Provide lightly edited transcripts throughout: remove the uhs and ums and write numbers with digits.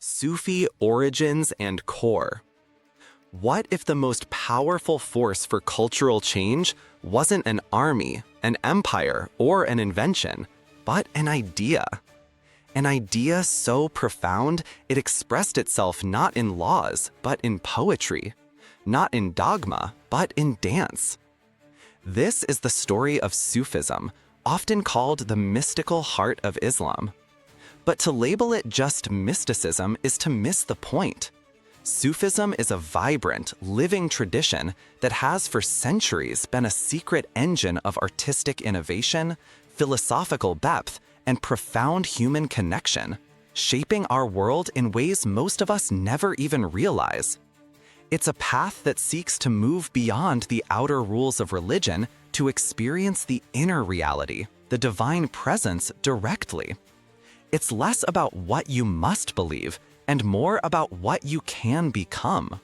Sufi origins and core. What if the most powerful force for cultural change wasn't an army, an empire, or an invention, but an idea? An idea so profound it expressed itself not in laws, but in poetry, not in dogma, but in dance. This is the story of Sufism, often called the mystical heart of Islam. But to label it just mysticism is to miss the point. Sufism is a vibrant, living tradition that has for centuries been a secret engine of artistic innovation, philosophical depth, and profound human connection, shaping our world in ways most of us never even realize. It's a path that seeks to move beyond the outer rules of religion to experience the inner reality, the divine presence directly. It's less about what you must believe and more about what you can become.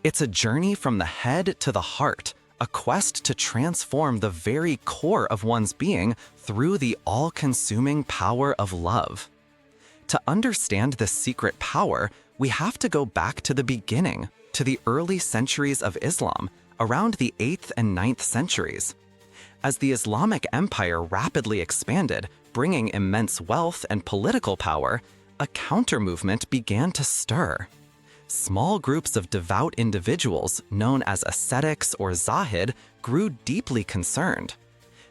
It's a journey from the head to the heart, a quest to transform the very core of one's being through the all-consuming power of love. To understand this secret power, we have to go back to the beginning, to the early centuries of Islam, around the 8th and 9th centuries. As the Islamic Empire rapidly expanded, bringing immense wealth and political power, a counter-movement began to stir. Small groups of devout individuals, known as ascetics or zahid, grew deeply concerned.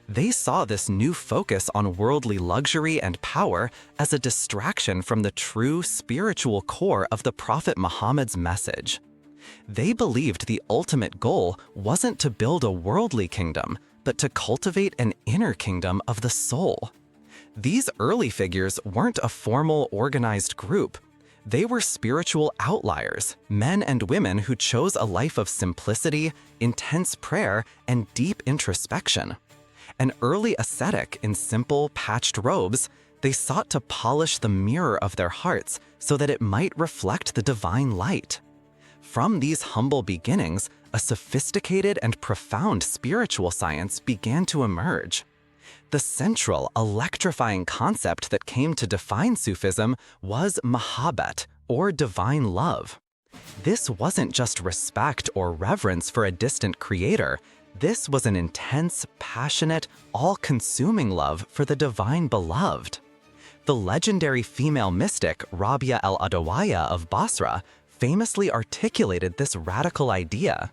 They saw this new focus on worldly luxury and power as a distraction from the true spiritual core of the Prophet Muhammad's message. They believed the ultimate goal wasn't to build a worldly kingdom, but to cultivate an inner kingdom of the soul. These early figures weren't a formal, organized group. They were spiritual outliers, men and women who chose a life of simplicity, intense prayer, and deep introspection. An early ascetic in simple, patched robes, they sought to polish the mirror of their hearts so that it might reflect the divine light. From these humble beginnings, a sophisticated and profound spiritual science began to emerge. The central, electrifying concept that came to define Sufism was mahabbat, or divine love. This wasn't just respect or reverence for a distant creator. This was an intense, passionate, all-consuming love for the divine beloved. The legendary female mystic Rabia al-Adawiyya of Basra famously articulated this radical idea.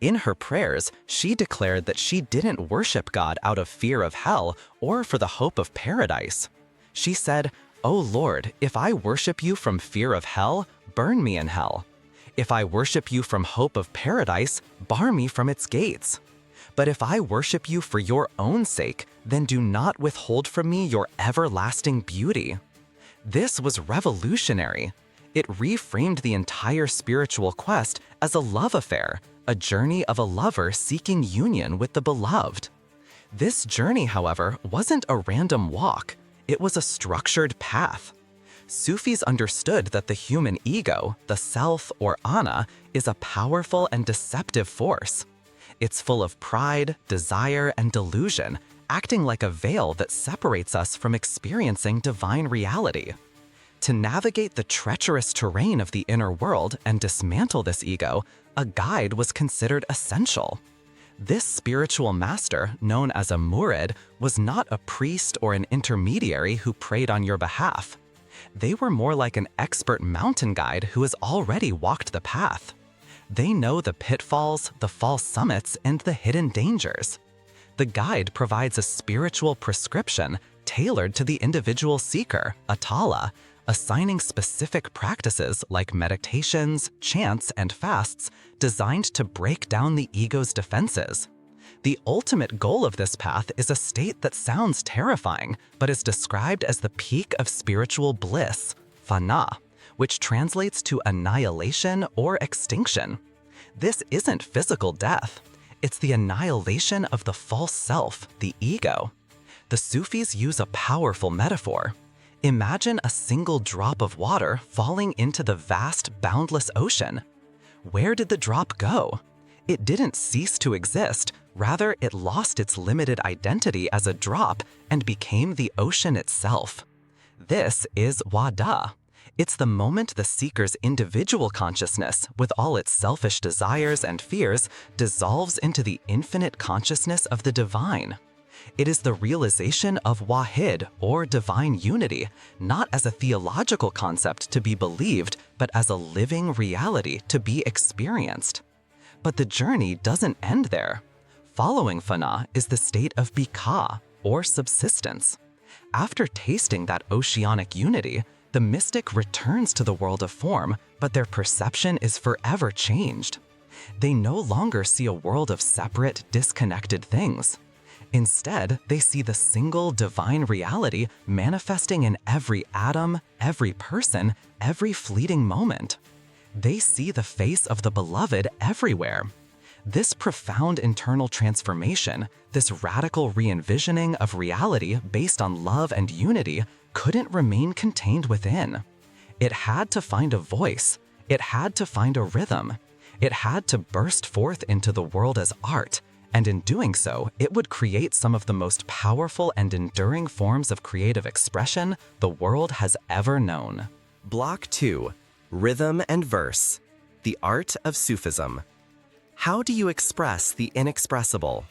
In her prayers, she declared that she didn't worship God out of fear of hell or for the hope of paradise. She said, "O Lord, if I worship you from fear of hell, burn me in hell. If I worship you from hope of paradise, bar me from its gates. But if I worship you for your own sake, then do not withhold from me your everlasting beauty." This was revolutionary. It reframed the entire spiritual quest as a love affair, a journey of a lover seeking union with the beloved. This journey, however, wasn't a random walk. It was a structured path. Sufis understood that the human ego, the self or ana, is a powerful and deceptive force. It's full of pride, desire, and delusion, acting like a veil that separates us from experiencing divine reality. To navigate the treacherous terrain of the inner world and dismantle this ego, a guide was considered essential. This spiritual master, known as a murid, was not a priest or an intermediary who prayed on your behalf. They were more like an expert mountain guide who has already walked the path. They know the pitfalls, the false summits, and the hidden dangers. The guide provides a spiritual prescription tailored to the individual seeker, atala, assigning specific practices like meditations, chants, and fasts designed to break down the ego's defenses. The ultimate goal of this path is a state that sounds terrifying, but is described as the peak of spiritual bliss, fana, which translates to annihilation or extinction. This isn't physical death. It's the annihilation of the false self, the ego. The Sufis use a powerful metaphor. Imagine a single drop of water falling into the vast, boundless ocean. Where did the drop go? It didn't cease to exist, rather it lost its limited identity as a drop and became the ocean itself. This is wada. It's the moment the seeker's individual consciousness, with all its selfish desires and fears, dissolves into the infinite consciousness of the divine. It is the realization of Wahid, or divine unity, not as a theological concept to be believed, but as a living reality to be experienced. But the journey doesn't end there. Following Fana is the state of Bika, or subsistence. After tasting that oceanic unity, the mystic returns to the world of form, but their perception is forever changed. They no longer see a world of separate, disconnected things. Instead, they see the single divine reality manifesting in every atom, every person, every fleeting moment. They see the face of the beloved everywhere. This profound internal transformation, this radical re-envisioning of reality based on love and unity, couldn't remain contained within. It had to find a voice. It had to find a rhythm. It had to burst forth into the world as art, and in doing so, it would create some of the most powerful and enduring forms of creative expression the world has ever known. Block 2. Rhythm and Verse. The Art of Sufism. How do you express the inexpressible?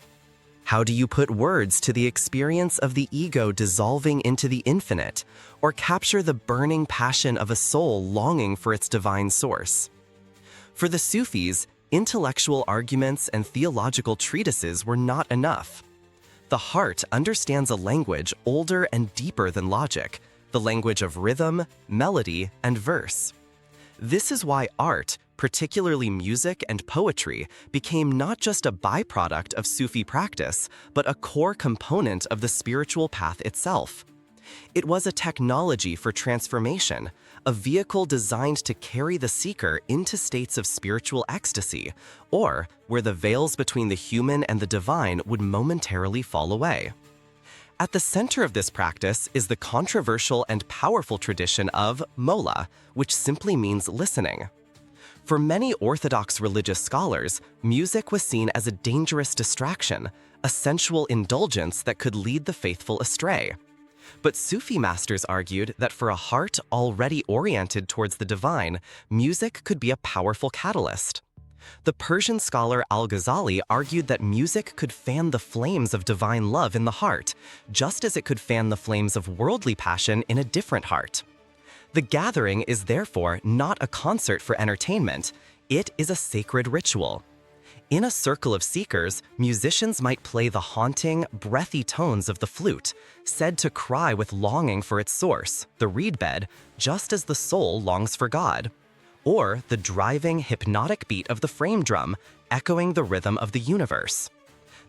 How do you put words to the experience of the ego dissolving into the infinite, or capture the burning passion of a soul longing for its divine source? For the Sufis, intellectual arguments and theological treatises were not enough. The heart understands a language older and deeper than logic, the language of rhythm, melody, and verse. This is why art, particularly music and poetry, became not just a byproduct of Sufi practice, but a core component of the spiritual path itself. It was a technology for transformation, a vehicle designed to carry the seeker into states of spiritual ecstasy, or where the veils between the human and the divine would momentarily fall away. At the center of this practice is the controversial and powerful tradition of mola, which simply means listening. For many Orthodox religious scholars, music was seen as a dangerous distraction, a sensual indulgence that could lead the faithful astray. But Sufi masters argued that for a heart already oriented towards the divine, music could be a powerful catalyst. The Persian scholar Al-Ghazali argued that music could fan the flames of divine love in the heart, just as it could fan the flames of worldly passion in a different heart. The gathering is therefore not a concert for entertainment, it is a sacred ritual. In a circle of seekers, musicians might play the haunting, breathy tones of the flute, said to cry with longing for its source, the reed bed, just as the soul longs for God. Or the driving, hypnotic beat of the frame drum, echoing the rhythm of the universe.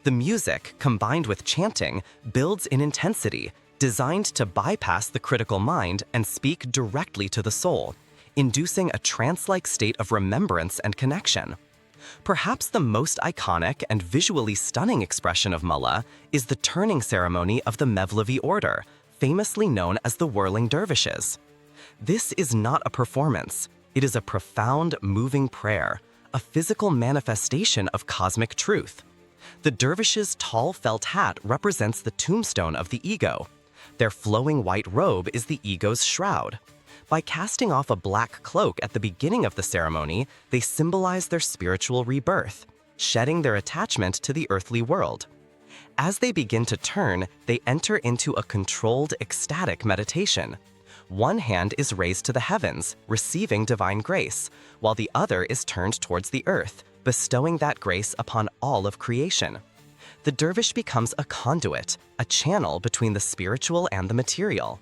The music, combined with chanting, builds in intensity, designed to bypass the critical mind and speak directly to the soul, inducing a trance-like state of remembrance and connection. Perhaps the most iconic and visually stunning expression of Mullah is the turning ceremony of the Mevlevi order, famously known as the whirling Dervishes. This is not a performance. It is a profound, moving prayer, a physical manifestation of cosmic truth. The Dervishes' tall felt hat represents the tombstone of the ego. Their flowing white robe is the ego's shroud. By casting off a black cloak at the beginning of the ceremony, they symbolize their spiritual rebirth, shedding their attachment to the earthly world. As they begin to turn, they enter into a controlled, ecstatic meditation. One hand is raised to the heavens, receiving divine grace, while the other is turned towards the earth, bestowing that grace upon all of creation. The dervish becomes a conduit, a channel between the spiritual and the material.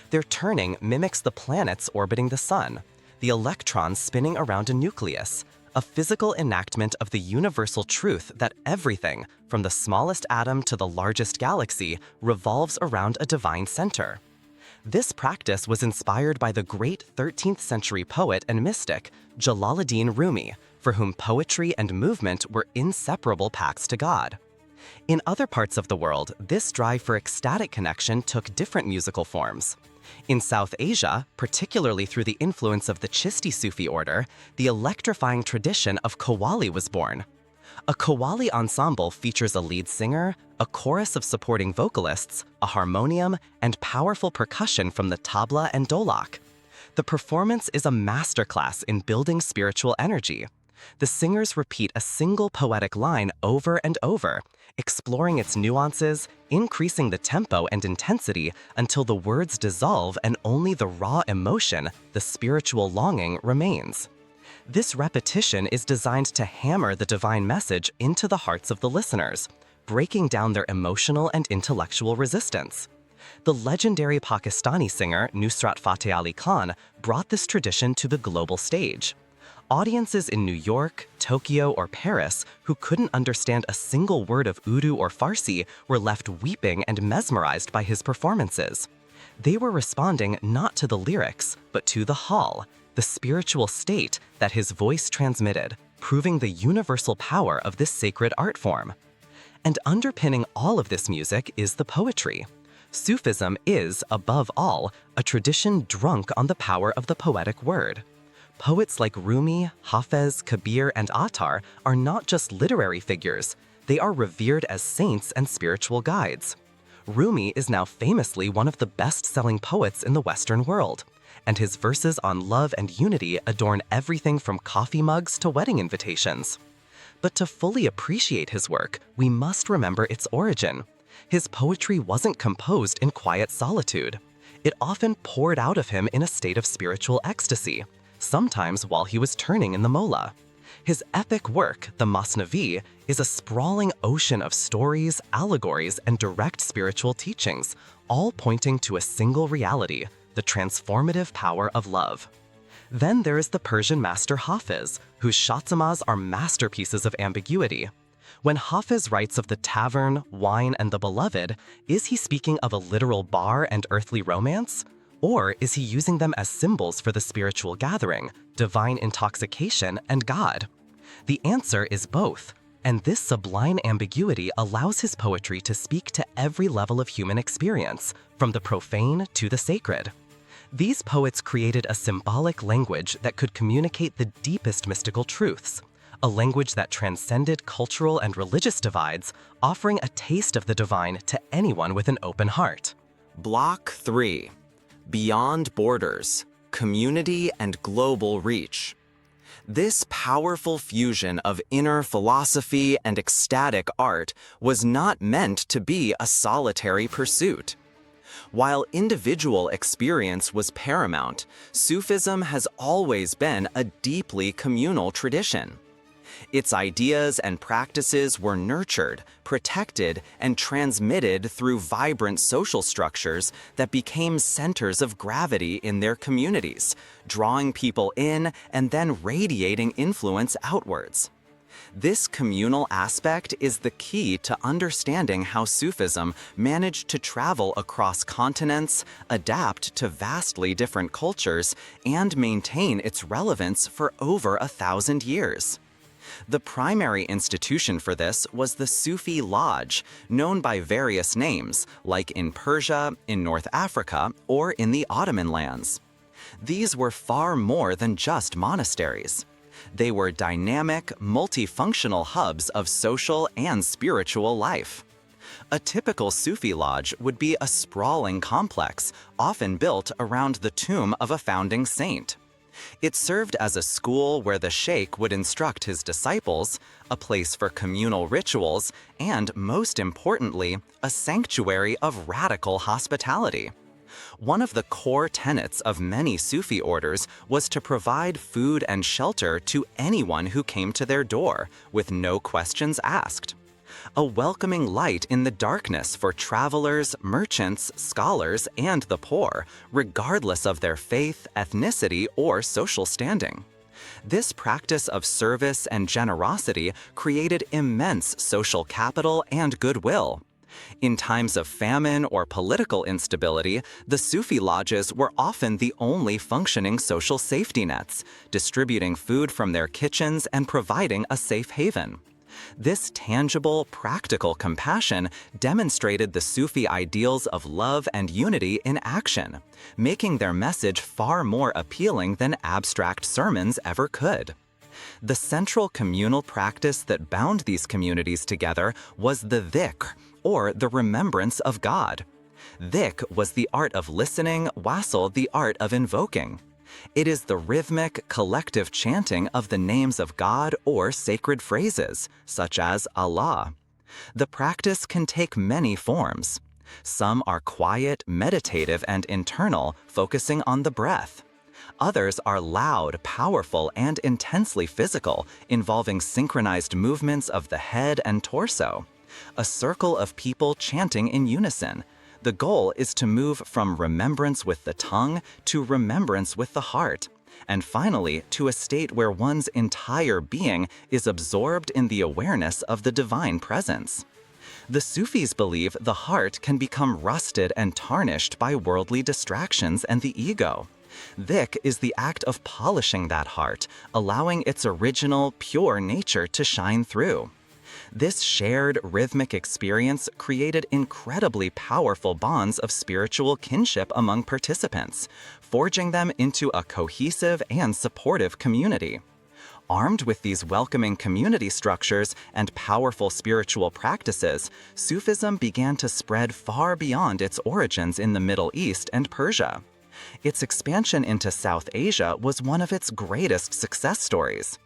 Their turning mimics the planets orbiting the sun, the electrons spinning around a nucleus, a physical enactment of the universal truth that everything, from the smallest atom to the largest galaxy, revolves around a divine center. This practice was inspired by the great 13th century poet and mystic, Jalaluddin Rumi, for whom poetry and movement were inseparable paths to God. In other parts of the world, this drive for ecstatic connection took different musical forms. In South Asia, particularly through the influence of the Chishti Sufi order, the electrifying tradition of Qawwali was born. A Qawwali ensemble features a lead singer, a chorus of supporting vocalists, a harmonium, and powerful percussion from the tabla and dolak. The performance is a masterclass in building spiritual energy. The singers repeat a single poetic line over and over, exploring its nuances, increasing the tempo and intensity until the words dissolve and only the raw emotion, the spiritual longing, remains. This repetition is designed to hammer the divine message into the hearts of the listeners, breaking down their emotional and intellectual resistance. The legendary Pakistani singer Nusrat Fateh Ali Khan brought this tradition to the global stage. Audiences in New York, Tokyo, or Paris who couldn't understand a single word of Urdu or Farsi were left weeping and mesmerized by his performances. They were responding not to the lyrics, but to the hall, the spiritual state that his voice transmitted, proving the universal power of this sacred art form. And underpinning all of this music is the poetry. Sufism is, above all, a tradition drunk on the power of the poetic word. Poets like Rumi, Hafez, Kabir, and Attar are not just literary figures, they are revered as saints and spiritual guides. Rumi is now famously one of the best-selling poets in the Western world, and his verses on love and unity adorn everything from coffee mugs to wedding invitations. But to fully appreciate his work, we must remember its origin. His poetry wasn't composed in quiet solitude. It often poured out of him in a state of spiritual ecstasy, sometimes while he was turning in the mola. His epic work, the Masnavi, is a sprawling ocean of stories, allegories, and direct spiritual teachings, all pointing to a single reality, the transformative power of love. Then there is the Persian master Hafez, whose shatsamas are masterpieces of ambiguity. When Hafez writes of the tavern, wine, and the beloved, is he speaking of a literal bar and earthly romance? Or is he using them as symbols for the spiritual gathering, divine intoxication, and God? The answer is both, and this sublime ambiguity allows his poetry to speak to every level of human experience, from the profane to the sacred. These poets created a symbolic language that could communicate the deepest mystical truths, a language that transcended cultural and religious divides, offering a taste of the divine to anyone with an open heart. Block 3. Beyond Borders, Community and Global Reach. This powerful fusion of inner philosophy and ecstatic art was not meant to be a solitary pursuit. While individual experience was paramount, Sufism has always been a deeply communal tradition. Its ideas and practices were nurtured, protected, and transmitted through vibrant social structures that became centers of gravity in their communities, drawing people in and then radiating influence outwards. This communal aspect is the key to understanding how Sufism managed to travel across continents, adapt to vastly different cultures, and maintain its relevance for over 1,000 years. The primary institution for this was the Sufi lodge, known by various names, like in Persia, in North Africa, or in the Ottoman lands. These were far more than just monasteries. They were dynamic, multifunctional hubs of social and spiritual life. A typical Sufi lodge would be a sprawling complex, often built around the tomb of a founding saint. It served as a school where the sheikh would instruct his disciples, a place for communal rituals, and, most importantly, a sanctuary of radical hospitality. One of the core tenets of many Sufi orders was to provide food and shelter to anyone who came to their door, with no questions asked. A welcoming light in the darkness for travelers, merchants, scholars, and the poor, regardless of their faith, ethnicity, or social standing. This practice of service and generosity created immense social capital and goodwill. In times of famine or political instability, the Sufi lodges were often the only functioning social safety nets, distributing food from their kitchens and providing a safe haven. This tangible, practical compassion demonstrated the Sufi ideals of love and unity in action, making their message far more appealing than abstract sermons ever could. The central communal practice that bound these communities together was the dhikr, or the remembrance of God. Dhikr was the art of listening, wasl the art of invoking. It is the rhythmic, collective chanting of the names of God or sacred phrases, such as Allah. The practice can take many forms. Some are quiet, meditative, and internal, focusing on the breath. Others are loud, powerful, and intensely physical, involving synchronized movements of the head and torso. A circle of people chanting in unison. The goal is to move from remembrance with the tongue to remembrance with the heart, and finally to a state where one's entire being is absorbed in the awareness of the divine presence. The Sufis believe the heart can become rusted and tarnished by worldly distractions and the ego. Dhikr is the act of polishing that heart, allowing its original, pure nature to shine through. This shared rhythmic experience created incredibly powerful bonds of spiritual kinship among participants, forging them into a cohesive and supportive community. Armed with these welcoming community structures and powerful spiritual practices, Sufism began to spread far beyond its origins in the Middle East and Persia. Its expansion into South Asia was one of its greatest success stories.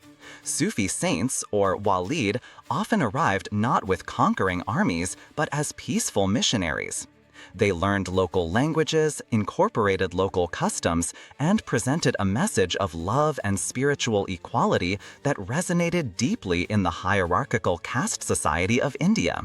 Sufi saints, or walid, often arrived not with conquering armies, but as peaceful missionaries. They learned local languages, incorporated local customs, and presented a message of love and spiritual equality that resonated deeply in the hierarchical caste society of India.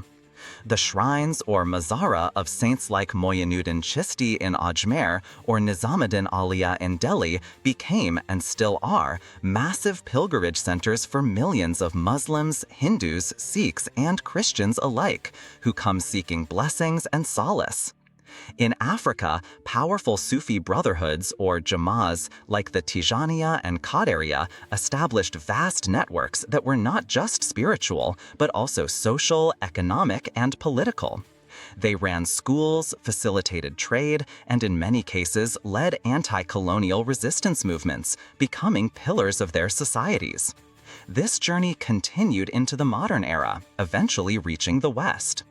The shrines or mazara of saints like Moinuddin Chishti in Ajmer or Nizamuddin Auliya in Delhi became, and still are, massive pilgrimage centers for millions of Muslims, Hindus, Sikhs, and Christians alike, who come seeking blessings and solace. In Africa, powerful Sufi brotherhoods, or Jama'as, like the Tijaniya and Qadiriya, established vast networks that were not just spiritual, but also social, economic, and political. They ran schools, facilitated trade, and in many cases led anti-colonial resistance movements, becoming pillars of their societies. This journey continued into the modern era, eventually reaching the West.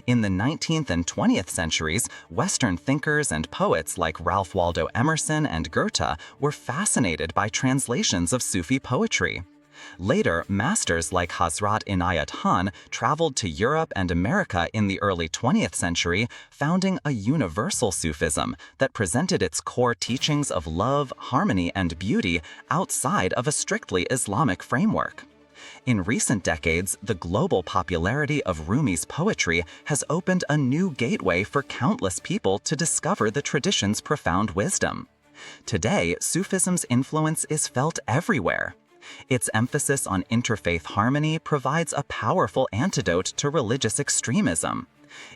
In the 19th and 20th centuries, Western thinkers and poets like Ralph Waldo Emerson and Goethe were fascinated by translations of Sufi poetry. Later, masters like Hazrat Inayat Khan traveled to Europe and America in the early 20th century, founding a universal Sufism that presented its core teachings of love, harmony, and beauty outside of a strictly Islamic framework. In recent decades, the global popularity of Rumi's poetry has opened a new gateway for countless people to discover the tradition's profound wisdom. Today, Sufism's influence is felt everywhere. Its emphasis on interfaith harmony provides a powerful antidote to religious extremism.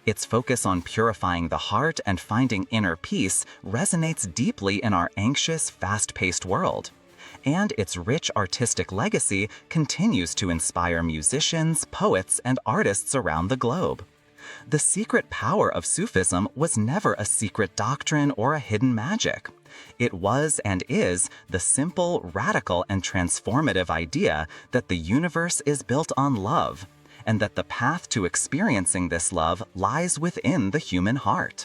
Its focus on purifying the heart and finding inner peace resonates deeply in our anxious, fast-paced world. And its rich artistic legacy continues to inspire musicians, poets, and artists around the globe. The secret power of Sufism was never a secret doctrine or a hidden magic. It was and is the simple, radical, and transformative idea that the universe is built on love, and that the path to experiencing this love lies within the human heart.